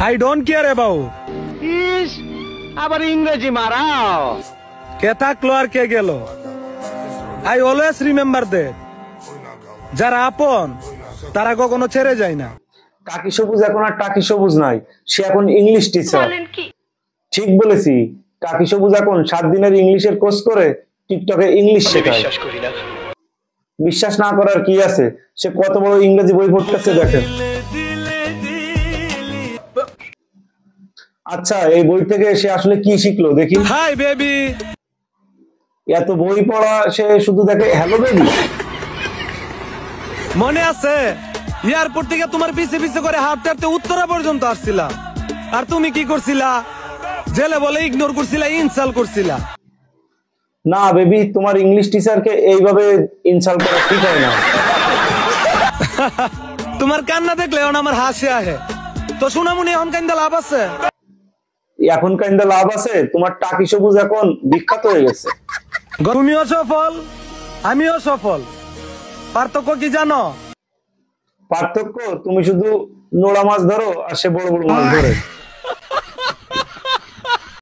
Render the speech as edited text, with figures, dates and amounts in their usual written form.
I don't care about. ইস, আবার ইংরেজি মারাও। কে থাকলো আর কে গেল, আই অলওয়েজ রিমেম্বার দ্যাট যারা আপন তারা কখনো ছেড়ে যায় না। কাকি সবুজ এখন আর টাকি সবুজ নাই, সে এখন ইংলিশ টিচার। ঠিক বলেছি, কাকি সবুজ এখন 7 দিনের ইংলিশের কোর্স করে টিকটকে ইংলিশ শেখায়। বিশ্বাস না করার কি আছে, সে কত বড় ইংরেজি বই পড়তেছে দেখেন। আচ্ছা, এই বই থেকে সে আসলে কি শিখলো দেখি। Hi baby. এত বই পড়া, সে শুধু দেখে হ্যালো বেবি। মনে আছে এয়ারপোর্ট থেকে তোমার পিছে পিছে করে হাঁটতে হাঁটতে উত্তরা পর্যন্ত আসছিলাম, আর তুমি কি করছিলা? জেলে বলে ইগনোর করছিলা, ইনসাল্ট করছিলা। না বেবি, তোমার ইংলিশ টিচারকে এইভাবে ইনসাল্ট করা ঠিক হয় না। তোমার কান্না দেখলে এখন আমার হাসি আহে। তো সোনামণি, এখন কান্দা লাভ আছে? এখন কাইন্দা লাভ আছে? তোমার টাকি সবুজ এখন বিখ্যাত হয়ে গেছে। তুমিও সফল, আমিও সফল। পার্থক্য কি জানো? পার্থক্য, তুমি শুধু নোড়া মাছ ধরো আর সে বড় বড় মাছ ধরে।